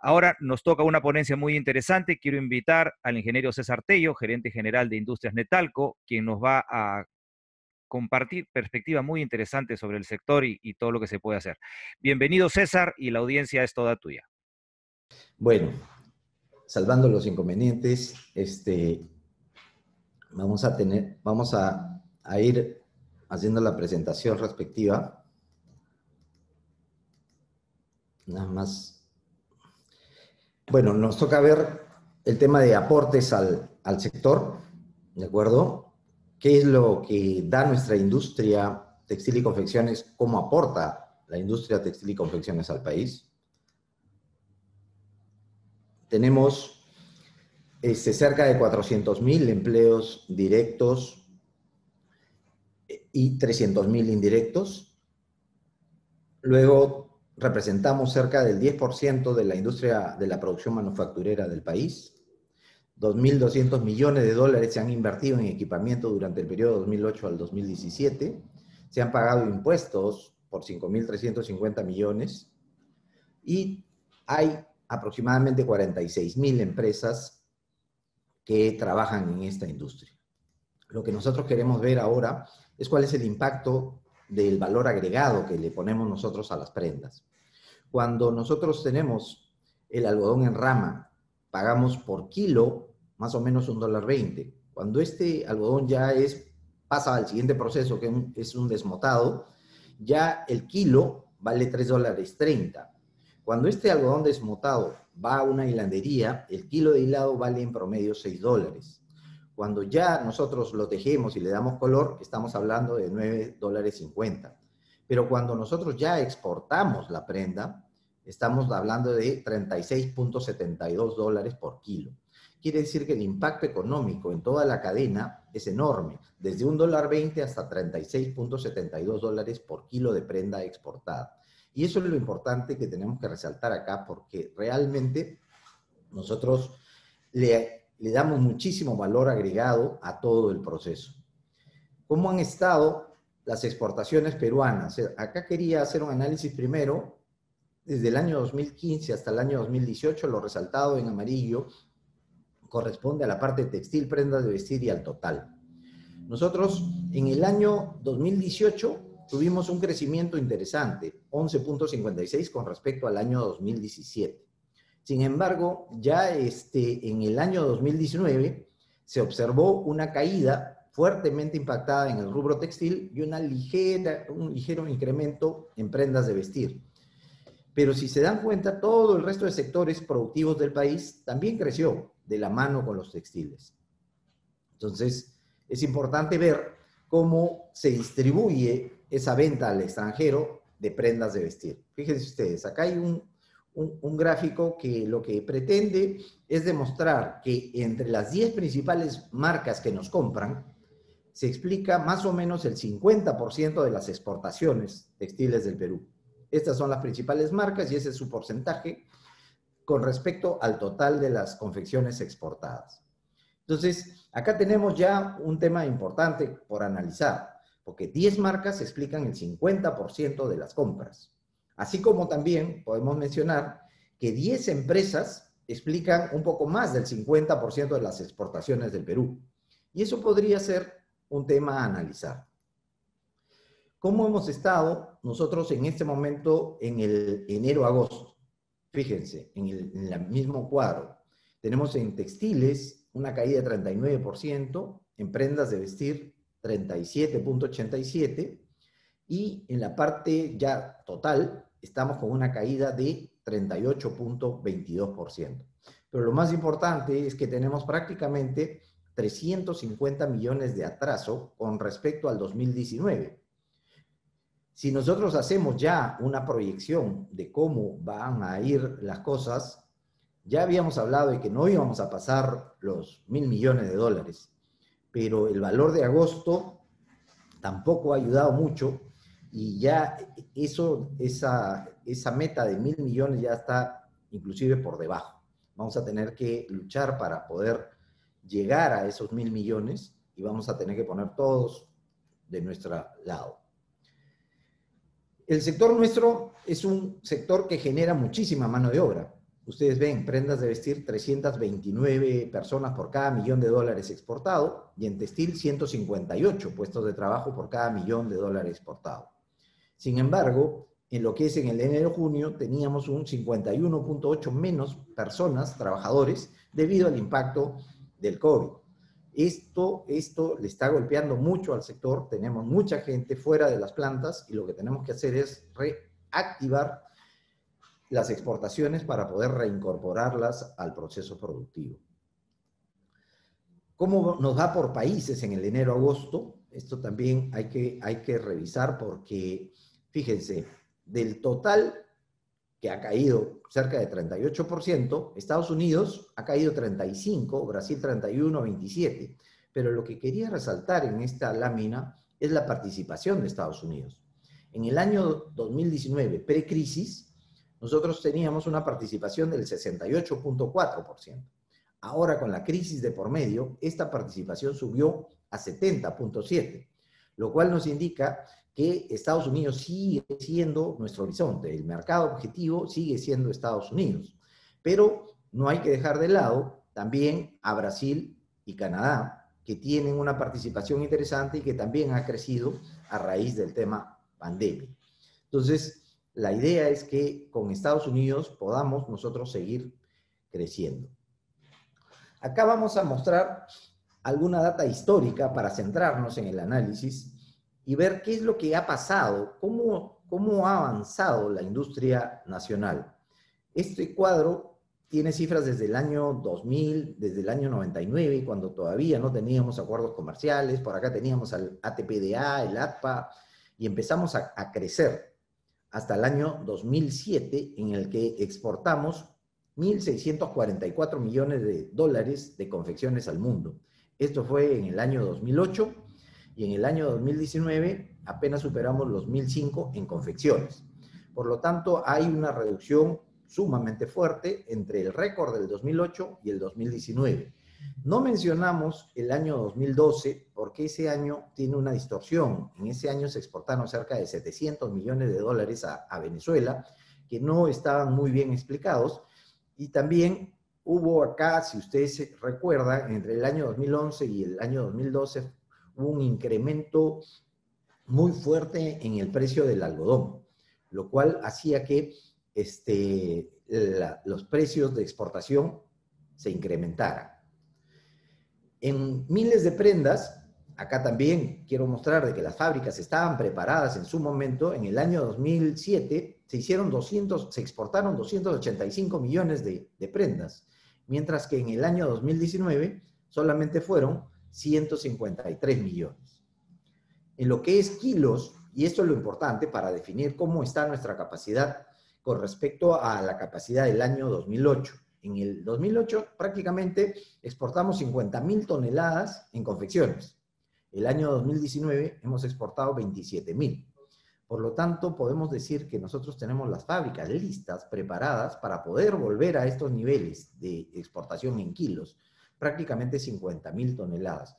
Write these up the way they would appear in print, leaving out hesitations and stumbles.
Ahora nos toca una ponencia muy interesante. Quiero invitar al ingeniero César Tello, gerente general de Industrias Netalco, quien nos va a compartir perspectivas muy interesantes sobre el sector y todo lo que se puede hacer. Bienvenido, César, y la audiencia es toda tuya. Bueno, salvando los inconvenientes, vamos a ir haciendo la presentación respectiva. Nada más. Bueno, nos toca ver el tema de aportes al sector, ¿de acuerdo? ¿Qué es lo que da nuestra industria textil y confecciones? ¿Cómo aporta la industria textil y confecciones al país? Tenemos cerca de 400.000 empleos directos y 300.000 indirectos. Luego representamos cerca del 10% de la industria de la producción manufacturera del país. 2.200 millones de dólares se han invertido en equipamiento durante el periodo 2008 al 2017. Se han pagado impuestos por 5.350 millones. Y hay aproximadamente 46.000 empresas que trabajan en esta industria. Lo que nosotros queremos ver ahora es cuál es el impacto del valor agregado que le ponemos nosotros a las prendas. Cuando nosotros tenemos el algodón en rama, pagamos por kilo más o menos $1.20. Cuando este algodón ya pasa al siguiente proceso, que es un desmotado, ya el kilo vale $3.30. Cuando este algodón desmotado va a una hilandería, el kilo de hilado vale en promedio $6. Cuando ya nosotros lo tejemos y le damos color, estamos hablando de $9.50. Pero cuando nosotros ya exportamos la prenda, estamos hablando de $36.72 por kilo. Quiere decir que el impacto económico en toda la cadena es enorme, desde $1.20 hasta $36.72 por kilo de prenda exportada. Y eso es lo importante que tenemos que resaltar acá, porque realmente nosotros le damos muchísimo valor agregado a todo el proceso. ¿Cómo han estado las exportaciones peruanas? Acá quería hacer un análisis primero, desde el año 2015 hasta el año 2018, lo resaltado en amarillo corresponde a la parte textil, prendas de vestir y al total. Nosotros en el año 2018 tuvimos un crecimiento interesante, 11.56 con respecto al año 2017. Sin embargo, ya en el año 2019 se observó una caída fuertemente impactada en el rubro textil y un ligero incremento en prendas de vestir. Pero si se dan cuenta, todo el resto de sectores productivos del país también creció de la mano con los textiles. Entonces, es importante ver cómo se distribuye esa venta al extranjero de prendas de vestir. Fíjense ustedes, acá hay un gráfico que lo que pretende es demostrar que entre las 10 principales marcas que nos compran, se explica más o menos el 50% de las exportaciones textiles del Perú. Estas son las principales marcas y ese es su porcentaje con respecto al total de las confecciones exportadas. Entonces, acá tenemos ya un tema importante por analizar, porque 10 marcas explican el 50% de las compras. Así como también podemos mencionar que 10 empresas explican un poco más del 50% de las exportaciones del Perú. Y eso podría ser un tema a analizar. ¿Cómo hemos estado nosotros en este momento en el enero-agosto? Fíjense, en el mismo cuadro. Tenemos en textiles una caída de 39%, en prendas de vestir 37.87%, y en la parte ya total estamos con una caída de 38.22%. Pero lo más importante es que tenemos prácticamente 350 millones de atraso con respecto al 2019. Si nosotros hacemos ya una proyección de cómo van a ir las cosas, ya habíamos hablado de que no íbamos a pasar los 1.000 millones de dólares, pero el valor de agosto tampoco ha ayudado mucho y ya esa meta de 1.000 millones ya está inclusive por debajo. Vamos a tener que luchar para poder llegar a esos 1.000 millones y vamos a tener que poner todos de nuestro lado. El sector nuestro es un sector que genera muchísima mano de obra. Ustedes ven, prendas de vestir, 329 personas por cada $1.000.000 exportado, y en textil 158 puestos de trabajo por cada $1.000.000 exportado. Sin embargo, en lo que es en el enero-junio, teníamos un 51.8 menos personas, trabajadores, debido al impacto del COVID. Esto le está golpeando mucho al sector, tenemos mucha gente fuera de las plantas y lo que tenemos que hacer es reactivar las exportaciones para poder reincorporarlas al proceso productivo. ¿Cómo nos va por países en el enero-agosto? Esto también hay que revisar porque, fíjense, del total que ha caído cerca de 38%, Estados Unidos ha caído 35%, Brasil 31%, 27%. Pero lo que quería resaltar en esta lámina es la participación de Estados Unidos. En el año 2019, pre-crisis, nosotros teníamos una participación del 68.4%. Ahora, con la crisis de por medio, esta participación subió a 70.7%, lo cual nos indica que Estados Unidos sigue siendo nuestro horizonte. El mercado objetivo sigue siendo Estados Unidos. Pero no hay que dejar de lado también a Brasil y Canadá, que tienen una participación interesante y que también ha crecido a raíz del tema pandemia. Entonces, la idea es que con Estados Unidos podamos nosotros seguir creciendo. Acá vamos a mostrar alguna data histórica para centrarnos en el análisis y ver qué es lo que ha pasado, cómo ha avanzado la industria nacional. Este cuadro tiene cifras desde el año 2000, desde el año 99, cuando todavía no teníamos acuerdos comerciales. Por acá teníamos al ATPDA, el ATPA, y empezamos a crecer hasta el año 2007, en el que exportamos 1.644 millones de dólares de confecciones al mundo. Esto fue en el año 2008, y en el año 2019 apenas superamos los 1.005 en confecciones. Por lo tanto, hay una reducción sumamente fuerte entre el récord del 2008 y el 2019. No mencionamos el año 2012 porque ese año tiene una distorsión. En ese año se exportaron cerca de 700 millones de dólares a Venezuela, que no estaban muy bien explicados. Y también hubo acá, si ustedes recuerdan, entre el año 2011 y el año 2012, hubo un incremento muy fuerte en el precio del algodón, lo cual hacía que los precios de exportación se incrementaran. En miles de prendas, acá también quiero mostrar de que las fábricas estaban preparadas en su momento. En el año 2007 se exportaron 285 millones de prendas, mientras que en el año 2019 solamente fueron 153 millones. En lo que es kilos, y esto es lo importante para definir cómo está nuestra capacidad con respecto a la capacidad del año 2008. En el 2008 prácticamente exportamos 50.000 toneladas en confecciones. El año 2019 hemos exportado 27.000. Por lo tanto, podemos decir que nosotros tenemos las fábricas listas, preparadas para poder volver a estos niveles de exportación en kilos, prácticamente 50.000 toneladas.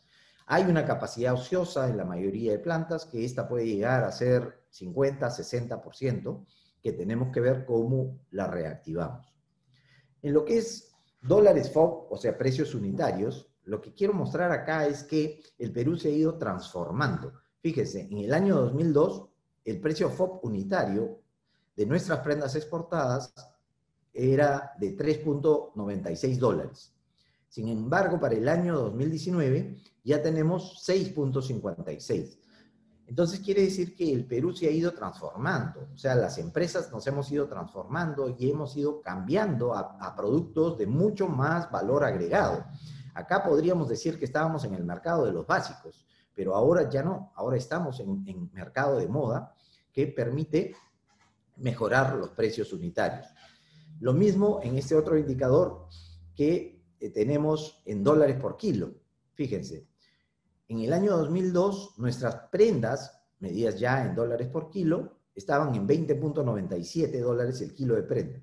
Hay una capacidad ociosa en la mayoría de plantas, que esta puede llegar a ser 50, 60%, que tenemos que ver cómo la reactivamos. En lo que es dólares FOB, o sea, precios unitarios, lo que quiero mostrar acá es que el Perú se ha ido transformando. Fíjese, en el año 2002, el precio FOB unitario de nuestras prendas exportadas era de 3.96 dólares. Sin embargo, para el año 2019 ya tenemos 6.56. Entonces quiere decir que el Perú se ha ido transformando. O sea, las empresas nos hemos ido transformando y hemos ido cambiando a productos de mucho más valor agregado. Acá podríamos decir que estábamos en el mercado de los básicos, pero ahora ya no. Ahora estamos en mercado de moda, que permite mejorar los precios unitarios. Lo mismo en este otro indicador que tenemos en dólares por kilo. Fíjense, en el año 2002 nuestras prendas, medidas ya en dólares por kilo, estaban en 20.97 dólares el kilo de prenda.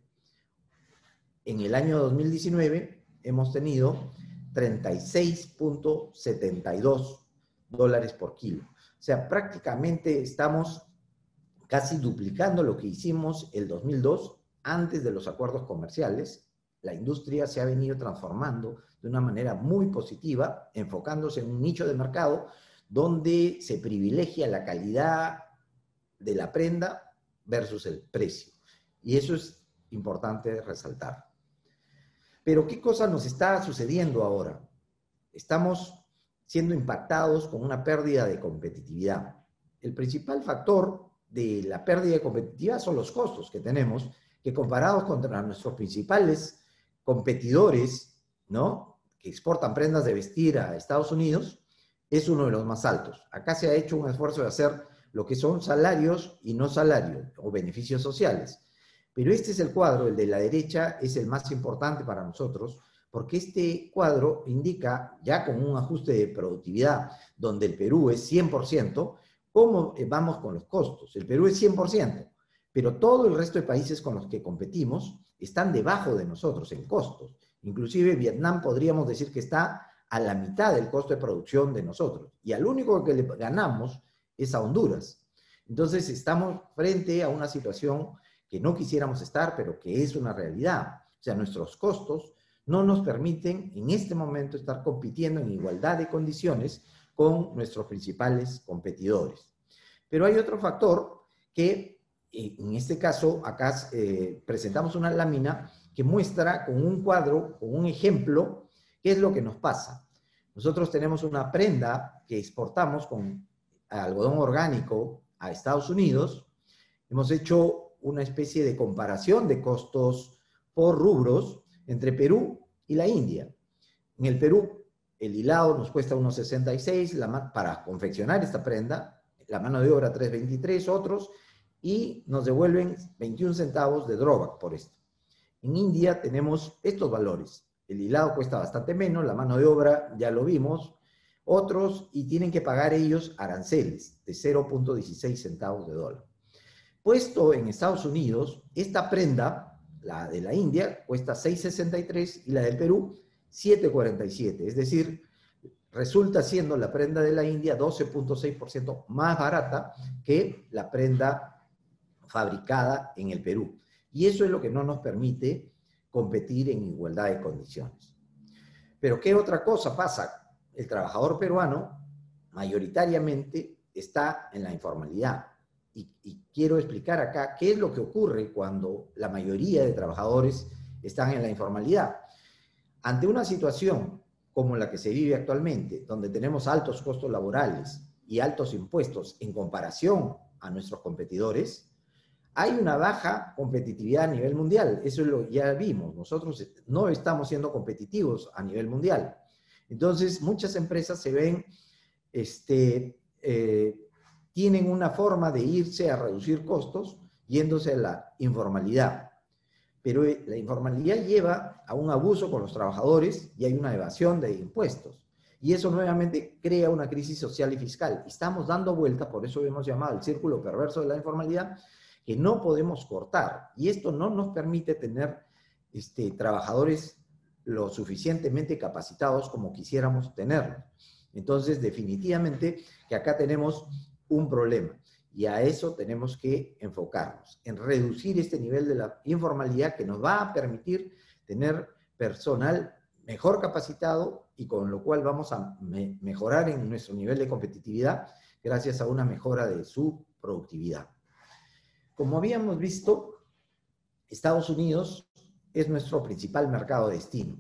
En el año 2019 hemos tenido 36.72 dólares por kilo. O sea, prácticamente estamos casi duplicando lo que hicimos el 2002 antes de los acuerdos comerciales, la industria se ha venido transformando de una manera muy positiva, enfocándose en un nicho de mercado donde se privilegia la calidad de la prenda versus el precio. Y eso es importante resaltar. Pero ¿qué cosa nos está sucediendo ahora? Estamos siendo impactados con una pérdida de competitividad. El principal factor de la pérdida de competitividad son los costos que tenemos, que comparados contra nuestros principales competidores, ¿no?, que exportan prendas de vestir a Estados Unidos, es uno de los más altos. Acá se ha hecho un esfuerzo de hacer lo que son salarios y no salarios, o beneficios sociales. Pero este es el cuadro, el de la derecha, es el más importante para nosotros, porque este cuadro indica, ya con un ajuste de productividad, donde el Perú es 100%, cómo vamos con los costos. El Perú es 100%, pero todo el resto de países con los que competimos están debajo de nosotros en costos. Inclusive Vietnam podríamos decir que está a la mitad del costo de producción de nosotros. Y al único que le ganamos es a Honduras. Entonces estamos frente a una situación que no quisiéramos estar, pero que es una realidad. O sea, nuestros costos no nos permiten en este momento estar compitiendo en igualdad de condiciones con nuestros principales competidores. Pero hay otro factor que, en este caso, acá presentamos una lámina que muestra con un cuadro, con un ejemplo, qué es lo que nos pasa. Nosotros tenemos una prenda que exportamos con algodón orgánico a Estados Unidos. Hemos hecho una especie de comparación de costos por rubros entre Perú y la India. En el Perú, el hilado nos cuesta unos 66 para confeccionar esta prenda, la mano de obra 3.23, otros, y nos devuelven 21 centavos de drawback por esto. En India tenemos estos valores. El hilado cuesta bastante menos, la mano de obra ya lo vimos, otros, y tienen que pagar ellos aranceles de 0.16 centavos de dólar. Puesto en Estados Unidos, esta prenda, la de la India, cuesta 6.63 y la del Perú 7.47. Es decir, resulta siendo la prenda de la India 12.6% más barata que la prenda fabricada en el Perú. Y eso es lo que no nos permite competir en igualdad de condiciones. Pero ¿qué otra cosa pasa? El trabajador peruano mayoritariamente está en la informalidad. Y quiero explicar acá qué es lo que ocurre cuando la mayoría de trabajadores están en la informalidad. Ante una situación como la que se vive actualmente, donde tenemos altos costos laborales y altos impuestos en comparación a nuestros competidores, hay una baja competitividad a nivel mundial. Eso es lo que ya vimos. Nosotros no estamos siendo competitivos a nivel mundial. Entonces, muchas empresas se ven, tienen una forma de irse a reducir costos yéndose a la informalidad. Pero la informalidad lleva a un abuso con los trabajadores y hay una evasión de impuestos. Y eso nuevamente crea una crisis social y fiscal. Estamos dando vuelta, por eso hemos llamado el círculo perverso de la informalidad, que no podemos cortar. Y esto no nos permite tener trabajadores lo suficientemente capacitados como quisiéramos tenerlos. Entonces, definitivamente que acá tenemos un problema. Y a eso tenemos que enfocarnos, en reducir este nivel de la informalidad que nos va a permitir tener personal mejor capacitado y con lo cual vamos a mejorar en nuestro nivel de competitividad gracias a una mejora de su productividad. Como habíamos visto, Estados Unidos es nuestro principal mercado de destino.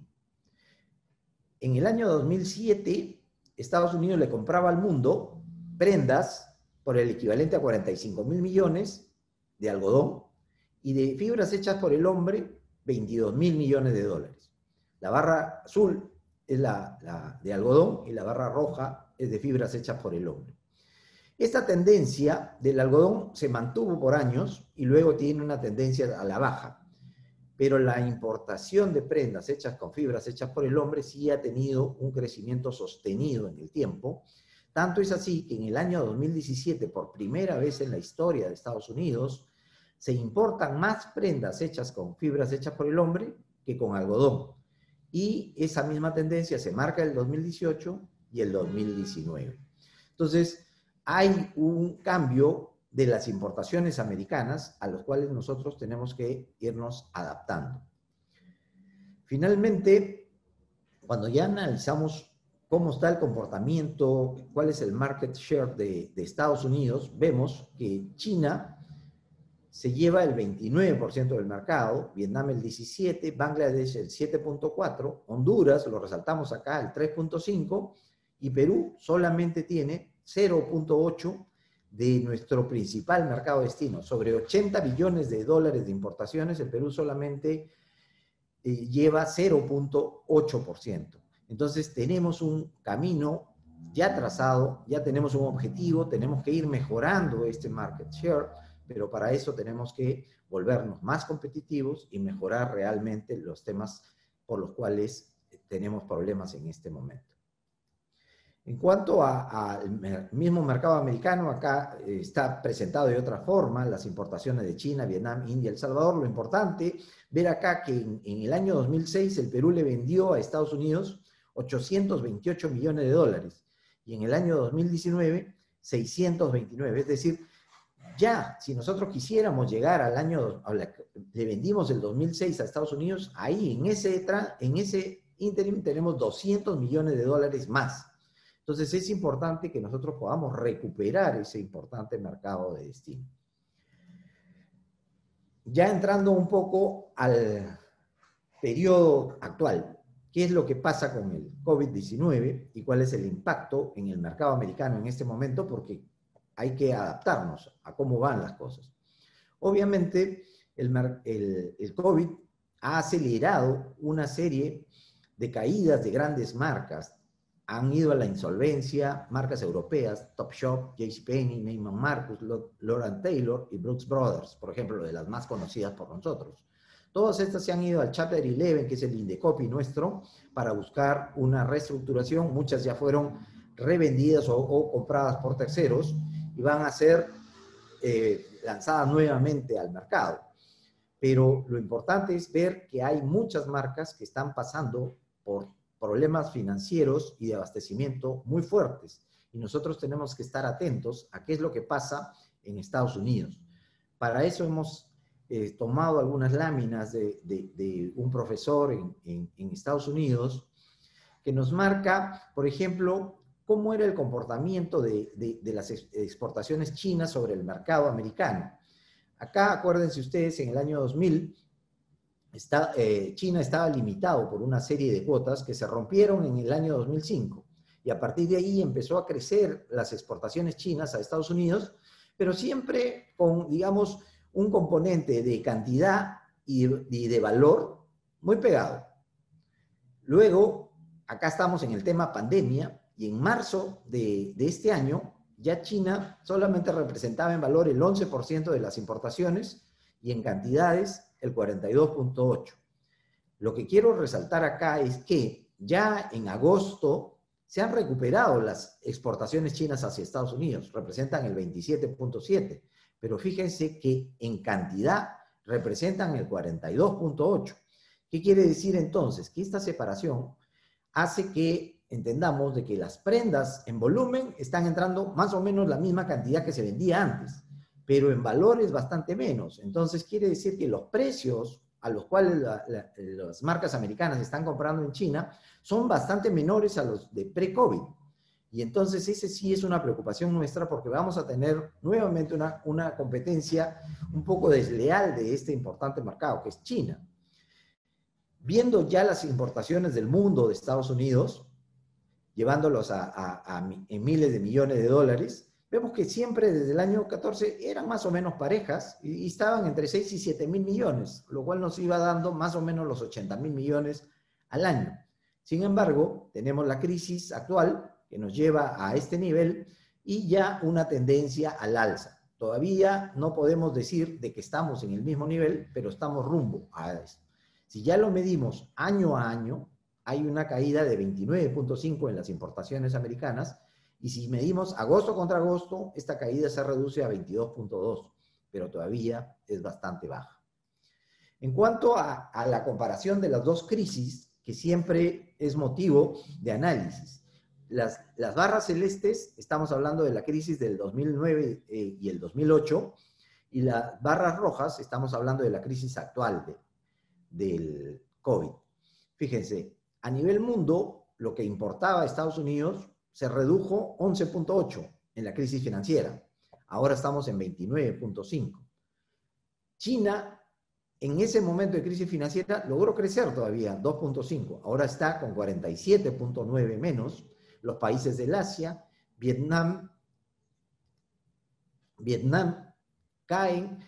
En el año 2007, Estados Unidos le compraba al mundo prendas por el equivalente a 45.000 millones de algodón y de fibras hechas por el hombre, 22.000 millones de dólares. La barra azul es la de algodón y la barra roja es de fibras hechas por el hombre. Esta tendencia del algodón se mantuvo por años y luego tiene una tendencia a la baja, pero la importación de prendas hechas con fibras hechas por el hombre sí ha tenido un crecimiento sostenido en el tiempo. Tanto es así que en el año 2017, por primera vez en la historia de Estados Unidos, se importan más prendas hechas con fibras hechas por el hombre que con algodón. Y esa misma tendencia se marca el 2018 y el 2019. Entonces, hay un cambio de las importaciones americanas a los cuales nosotros tenemos que irnos adaptando. Finalmente, cuando ya analizamos cómo está el comportamiento, cuál es el market share de Estados Unidos, vemos que China se lleva el 29% del mercado, Vietnam el 17%, Bangladesh el 7.4%, Honduras, lo resaltamos acá, el 3.5%, y Perú solamente tiene 0.8% de nuestro principal mercado destino. Sobre 80 billones de dólares de importaciones, el Perú solamente lleva 0.8%. Entonces tenemos un camino ya trazado, ya tenemos un objetivo, tenemos que ir mejorando este market share, pero para eso tenemos que volvernos más competitivos y mejorar realmente los temas por los cuales tenemos problemas en este momento. En cuanto al mismo mercado americano, acá está presentado de otra forma, las importaciones de China, Vietnam, India, El Salvador. Lo importante, ver acá que en el año 2006 el Perú le vendió a Estados Unidos 828 millones de dólares y en el año 2019 629, es decir, ya, si nosotros quisiéramos llegar al año, le vendimos el 2006 a Estados Unidos, ahí en ese ínterim tenemos 200 millones de dólares más. Entonces es importante que nosotros podamos recuperar ese importante mercado de destino. Ya entrando un poco al periodo actual, ¿qué es lo que pasa con el COVID-19 y cuál es el impacto en el mercado americano en este momento? Porque hay que adaptarnos a cómo van las cosas. Obviamente, el COVID ha acelerado una serie de caídas de grandes marcas. Han ido a la insolvencia marcas europeas, Topshop, JCPenney, Neiman Marcus, Lord & Taylor y Brooks Brothers, por ejemplo, de las más conocidas por nosotros. Todas estas se han ido al Chapter 11, que es el Indecopi nuestro, para buscar una reestructuración. Muchas ya fueron revendidas o compradas por terceros y van a ser lanzadas nuevamente al mercado. Pero lo importante es ver que hay muchas marcas que están pasando por problemas financieros y de abastecimiento muy fuertes. Y nosotros tenemos que estar atentos a qué es lo que pasa en Estados Unidos. Para eso hemos tomado algunas láminas de un profesor en Estados Unidos que nos marca, por ejemplo, cómo era el comportamiento de las exportaciones chinas sobre el mercado americano. Acá, acuérdense ustedes, en el año 2000, China estaba limitado por una serie de cuotas que se rompieron en el año 2005. Y a partir de ahí empezó a crecer las exportaciones chinas a Estados Unidos, pero siempre con, digamos, un componente de cantidad y de valor muy pegado. Luego, acá estamos en el tema pandemia, y en marzo de este año, ya China solamente representaba en valor el 11% de las importaciones y en cantidades el 42.8%. Lo que quiero resaltar acá es que ya en agosto se han recuperado las exportaciones chinas hacia Estados Unidos, representan el 27.7%, pero fíjense que en cantidad representan el 42.8%. ¿Qué quiere decir entonces? Que esta separación hace que entendamos de que las prendas en volumen están entrando más o menos la misma cantidad que se vendía antes, pero en valor es bastante menos. Entonces quiere decir que los precios a los cuales las marcas americanas están comprando en China son bastante menores a los de pre-COVID. Y entonces ese sí es una preocupación nuestra porque vamos a tener nuevamente una competencia un poco desleal de este importante mercado que es China. Viendo ya las importaciones del mundo de Estados Unidos, llevándolos en miles de millones de dólares, vemos que siempre desde el año 14 eran más o menos parejas y estaban entre 6 y 7 mil millones, lo cual nos iba dando más o menos los 80 mil millones al año. Sin embargo, tenemos la crisis actual que nos lleva a este nivel y ya una tendencia al alza. Todavía no podemos decir de que estamos en el mismo nivel, pero estamos rumbo a eso. Si ya lo medimos año a año, hay una caída de 29.5 en las importaciones americanas, y si medimos agosto contra agosto, esta caída se reduce a 22.2, pero todavía es bastante baja. En cuanto a la comparación de las dos crisis, que siempre es motivo de análisis, las barras celestes, estamos hablando de la crisis del 2009 y el 2008, y las barras rojas, estamos hablando de la crisis actual del COVID. fíjense, a nivel mundo, lo que importaba Estados Unidos se redujo 11.8 en la crisis financiera. Ahora estamos en 29.5. China, en ese momento de crisis financiera, logró crecer todavía 2.5. Ahora está con 47.9 menos. Los países del Asia, Vietnam caen,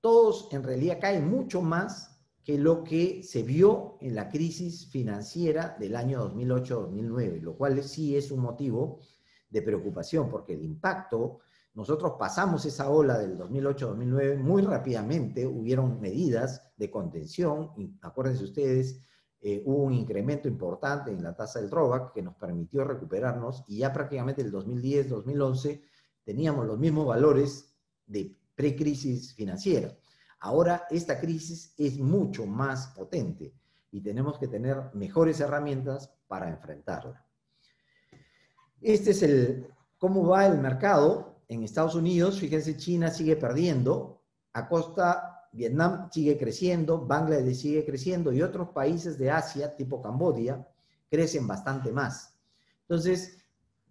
todos en realidad caen mucho más que lo que se vio en la crisis financiera del año 2008-2009, lo cual sí es un motivo de preocupación, porque el impacto, nosotros pasamos esa ola del 2008-2009 muy rápidamente, hubieron medidas de contención, y acuérdense ustedes, hubo un incremento importante en la tasa del ROBAC que nos permitió recuperarnos, y ya prácticamente el 2010-2011 teníamos los mismos valores de precrisis financiera. Ahora esta crisis es mucho más potente y tenemos que tener mejores herramientas para enfrentarla. Este es cómo va el mercado en Estados Unidos. Fíjense, China sigue perdiendo, Vietnam sigue creciendo, Bangladesh sigue creciendo y otros países de Asia, tipo Camboya, crecen bastante más. Entonces,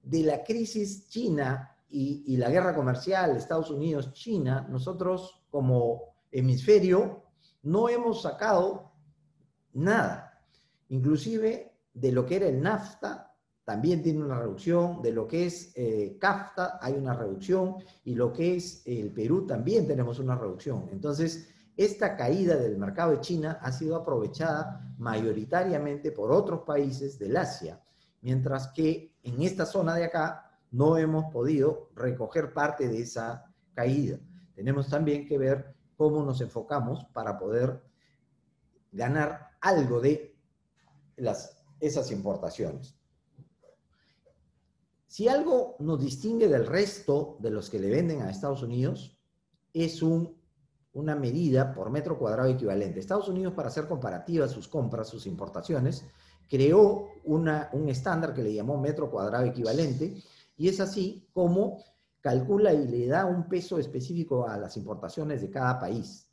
de la crisis china y la guerra comercial Estados Unidos-China, nosotros como hemisferio no hemos sacado nada. Inclusive de lo que era el NAFTA también tiene una reducción, de lo que es CAFTA hay una reducción, y lo que es el Perú también tenemos una reducción. Entonces, esta caída del mercado de China ha sido aprovechada mayoritariamente por otros países del Asia, mientras que en esta zona de acá no hemos podido recoger parte de esa caída. Tenemos también que ver cómo nos enfocamos para poder ganar algo de esas importaciones. Si algo nos distingue del resto de los que le venden a Estados Unidos, es una medida por metro cuadrado equivalente. Estados Unidos, para hacer comparativas sus compras, sus importaciones, creó un estándar que le llamó metro cuadrado equivalente, y es así como calcula y le da un peso específico a las importaciones de cada país.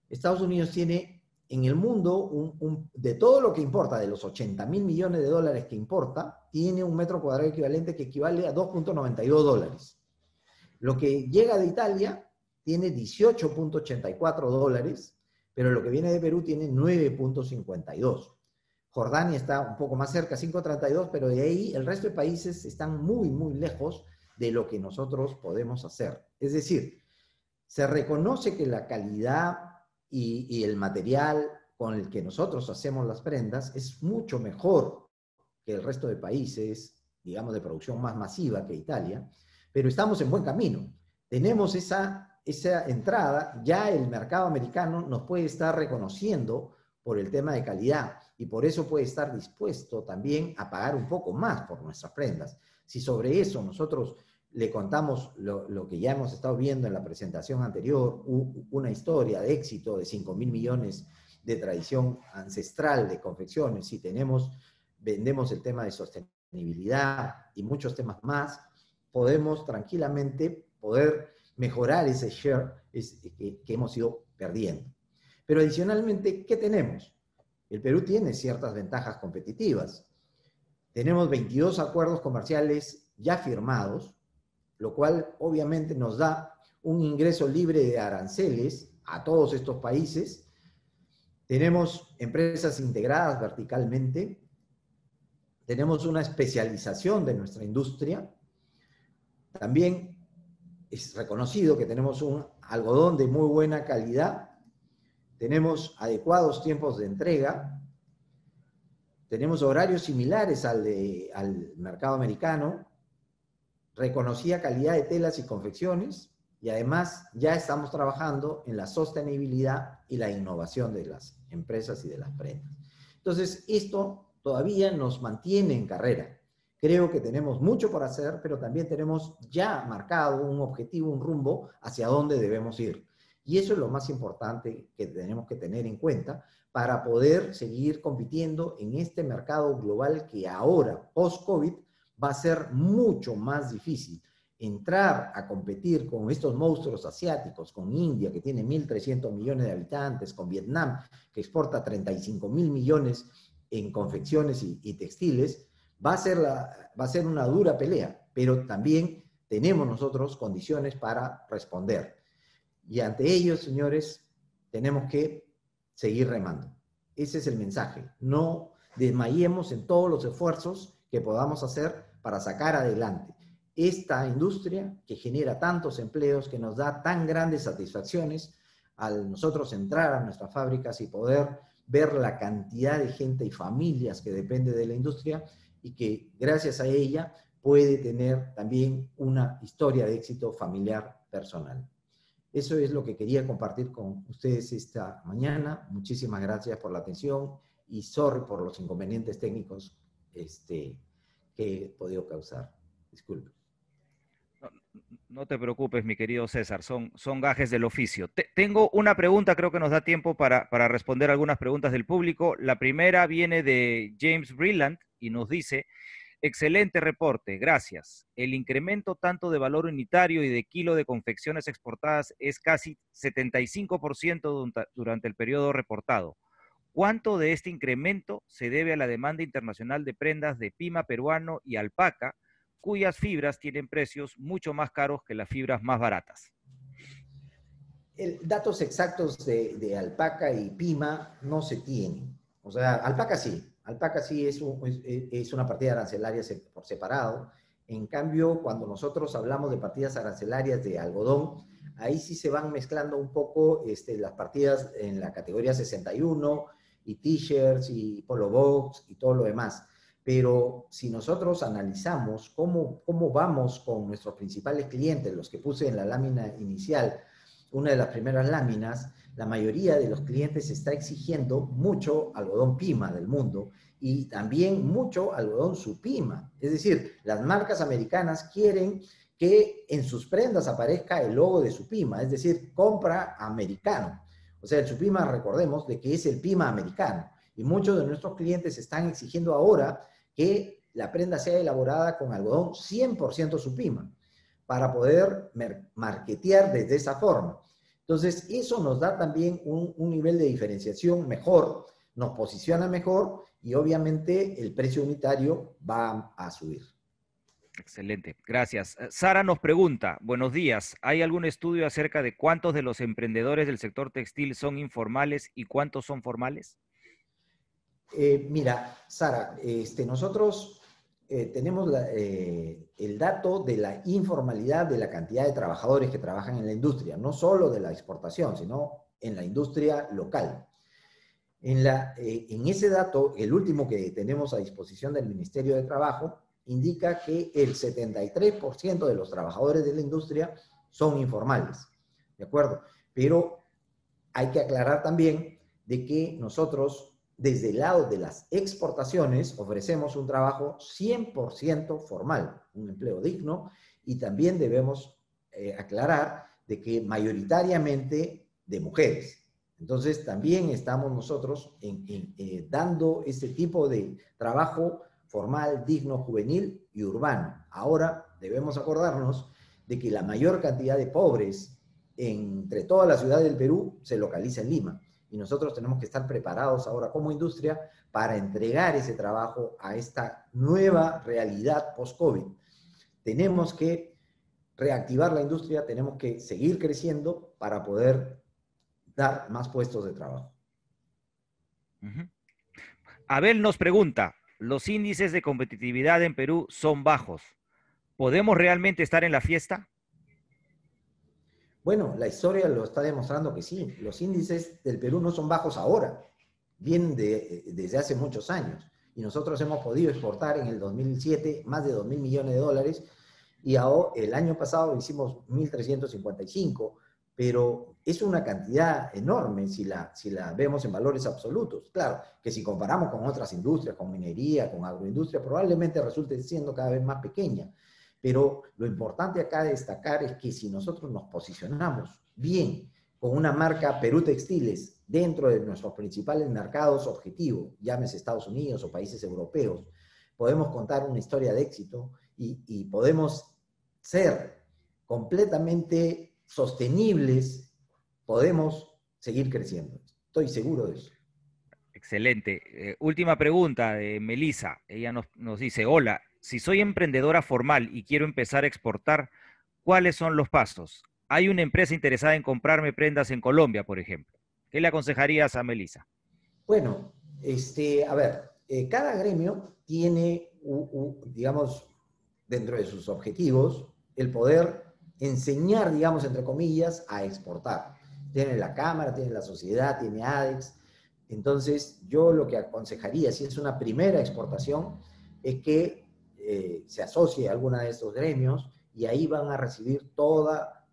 Estados Unidos tiene en el mundo, de todo lo que importa, de los 80.000 millones de dólares que importa, tiene un metro cuadrado equivalente que equivale a 2.92 dólares. Lo que llega de Italia tiene 18.84 dólares, pero lo que viene de Perú tiene 9.52. Jordania está un poco más cerca, 5.32, pero de ahí el resto de países están muy, muy lejos de lo que nosotros podemos hacer. Es decir, se reconoce que la calidad y el material con el que nosotros hacemos las prendas es mucho mejor que el resto de países, digamos, de producción más masiva que Italia, pero estamos en buen camino. Tenemos esa entrada, ya el mercado americano nos puede estar reconociendo por el tema de calidad, y por eso puede estar dispuesto también a pagar un poco más por nuestras prendas. Si sobre eso nosotros le contamos lo que ya hemos estado viendo en la presentación anterior, una historia de éxito de 5.000 millones de tradición ancestral de confecciones, si vendemos el tema de sostenibilidad y muchos temas más, podemos tranquilamente mejorar ese share que hemos ido perdiendo. Pero adicionalmente, ¿qué tenemos? El Perú tiene ciertas ventajas competitivas. Tenemos 22 acuerdos comerciales ya firmados, lo cual obviamente nos da un ingreso libre de aranceles a todos estos países. Tenemos empresas integradas verticalmente. Tenemos una especialización de nuestra industria. También es reconocido que tenemos un algodón de muy buena calidad. Tenemos adecuados tiempos de entrega. Tenemos horarios similares al mercado americano. Reconocida calidad de telas y confecciones, y además ya estamos trabajando en la sostenibilidad y la innovación de las empresas y de las prendas. Entonces, esto todavía nos mantiene en carrera. Creo que tenemos mucho por hacer, pero también tenemos ya marcado un objetivo, un rumbo hacia dónde debemos ir. Y eso es lo más importante que tenemos que tener en cuenta para poder seguir compitiendo en este mercado global que ahora, post-COVID, va a ser mucho más difícil. Entrar a competir con estos monstruos asiáticos, con India, que tiene 1.300 millones de habitantes, con Vietnam, que exporta 35.000 millones en confecciones y textiles, va a ser una dura pelea, pero también tenemos nosotros condiciones para responder. Y ante ellos, señores, tenemos que seguir remando. Ese es el mensaje. No desmayemos en todos los esfuerzos que podamos hacer para sacar adelante esta industria que genera tantos empleos, que nos da tan grandes satisfacciones al nosotros entrar a nuestras fábricas y poder ver la cantidad de gente y familias que depende de la industria y que gracias a ella puede tener también una historia de éxito familiar personal. Eso es lo que quería compartir con ustedes esta mañana. Muchísimas gracias por la atención y sorry por los inconvenientes técnicos que he podido causar. Disculpe. No, no te preocupes, mi querido César, son gajes del oficio. Tengo una pregunta, creo que nos da tiempo para responder algunas preguntas del público. La primera viene de James Brilland y nos dice: excelente reporte, gracias. El incremento tanto de valor unitario y de kilo de confecciones exportadas es casi 75% durante el periodo reportado. ¿Cuánto de este incremento se debe a la demanda internacional de prendas de pima peruano y alpaca, cuyas fibras tienen precios mucho más caros que las fibras más baratas? Datos exactos de alpaca y pima no se tienen. O sea, alpaca sí es una partida arancelaria por separado. En cambio, cuando nosotros hablamos de partidas arancelarias de algodón, ahí sí se van mezclando un poco las partidas en la categoría 61 y t-shirts y polo box y todo lo demás. Pero si nosotros analizamos cómo vamos con nuestros principales clientes, los que puse en la lámina inicial, una de las primeras láminas, la mayoría de los clientes está exigiendo mucho algodón pima del mundo y también mucho algodón supima. Es decir, las marcas americanas quieren que en sus prendas aparezca el logo de supima, es decir, compra americano. O sea, el supima, recordemos, de que es el pima americano. Y muchos de nuestros clientes están exigiendo ahora que la prenda sea elaborada con algodón 100% supima, para poder marketear desde esa forma. Entonces, eso nos da también un nivel de diferenciación mejor, nos posiciona mejor y obviamente el precio unitario va a subir. Excelente, gracias. Sara nos pregunta: buenos días, ¿hay algún estudio acerca de cuántos de los emprendedores del sector textil son informales y cuántos son formales? Mira, Sara, nosotros tenemos el dato de la informalidad de la cantidad de trabajadores que trabajan en la industria, no solo de la exportación, sino en la industria local. En ese dato, el último que tenemos a disposición del Ministerio de Trabajo, indica que el 73% de los trabajadores de la industria son informales, ¿de acuerdo? Pero hay que aclarar también de que nosotros, desde el lado de las exportaciones, ofrecemos un trabajo 100% formal, un empleo digno, y también debemos aclarar de que mayoritariamente de mujeres. Entonces, también estamos nosotros dando este tipo de trabajo formal, digno, juvenil y urbano. Ahora debemos acordarnos de que la mayor cantidad de pobres entre toda la ciudad del Perú se localiza en Lima. Y nosotros tenemos que estar preparados ahora como industria para entregar ese trabajo a esta nueva realidad post-COVID. Tenemos que reactivar la industria, tenemos que seguir creciendo para poder dar más puestos de trabajo. Abel nos pregunta: los índices de competitividad en Perú son bajos. ¿Podemos realmente estar en la fiesta? Bueno, la historia lo está demostrando que sí. Los índices del Perú no son bajos ahora, vienen desde hace muchos años. Y nosotros hemos podido exportar en el 2007 más de 2.000 millones de dólares y ahora, el año pasado hicimos 1.355, pero es una cantidad enorme si la vemos en valores absolutos. Claro, que si comparamos con otras industrias, con minería, con agroindustria, probablemente resulte siendo cada vez más pequeña. Pero lo importante acá de destacar es que si nosotros nos posicionamos bien con una marca Perú Textiles dentro de nuestros principales mercados objetivos, llámese Estados Unidos o países europeos, podemos contar una historia de éxito y podemos ser completamente sostenibles, podemos seguir creciendo. Estoy seguro de eso. Excelente. Última pregunta de Melissa. Ella nos dice, hola, si soy emprendedora formal y quiero empezar a exportar, ¿cuáles son los pasos? Hay una empresa interesada en comprarme prendas en Colombia, por ejemplo. ¿Qué le aconsejarías a Melissa? Bueno, a ver, cada gremio tiene, digamos, dentro de sus objetivos, el poder enseñar, digamos, entre comillas, a exportar. Tiene la Cámara, tiene la sociedad, tiene ADEX. Entonces, yo lo que aconsejaría, si es una primera exportación, es que se asocie a alguna de estos gremios y ahí van a recibir toda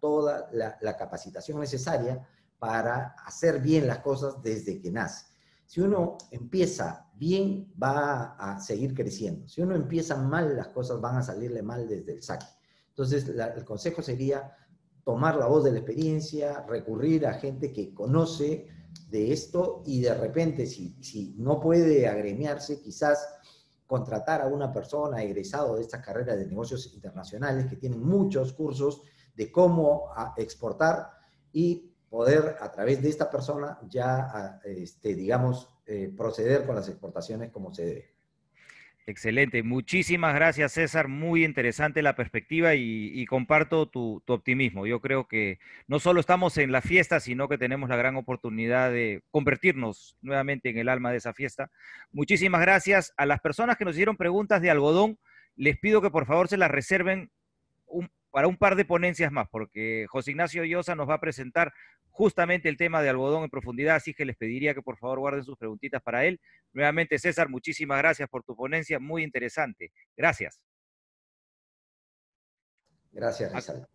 la capacitación necesaria para hacer bien las cosas desde que nace. Si uno empieza bien, va a seguir creciendo. Si uno empieza mal, las cosas van a salirle mal desde el saque. Entonces, el consejo sería tomar la voz de la experiencia, recurrir a gente que conoce de esto y de repente, si no puede agremiarse, quizás contratar a una persona egresado de estas carreras de negocios internacionales que tienen muchos cursos de cómo exportar y poder a través de esta persona ya, digamos, proceder con las exportaciones como se debe. Excelente. Muchísimas gracias, César. Muy interesante la perspectiva y comparto tu optimismo. Yo creo que no solo estamos en la fiesta, sino que tenemos la gran oportunidad de convertirnos nuevamente en el alma de esa fiesta. Muchísimas gracias. A las personas que nos hicieron preguntas de algodón, les pido que por favor se las reserven para un par de ponencias más, porque José Ignacio Llosa nos va a presentar justamente el tema de algodón en profundidad, así que les pediría que por favor guarden sus preguntitas para él. Nuevamente, César, muchísimas gracias por tu ponencia, muy interesante. Gracias. Gracias, Rizal.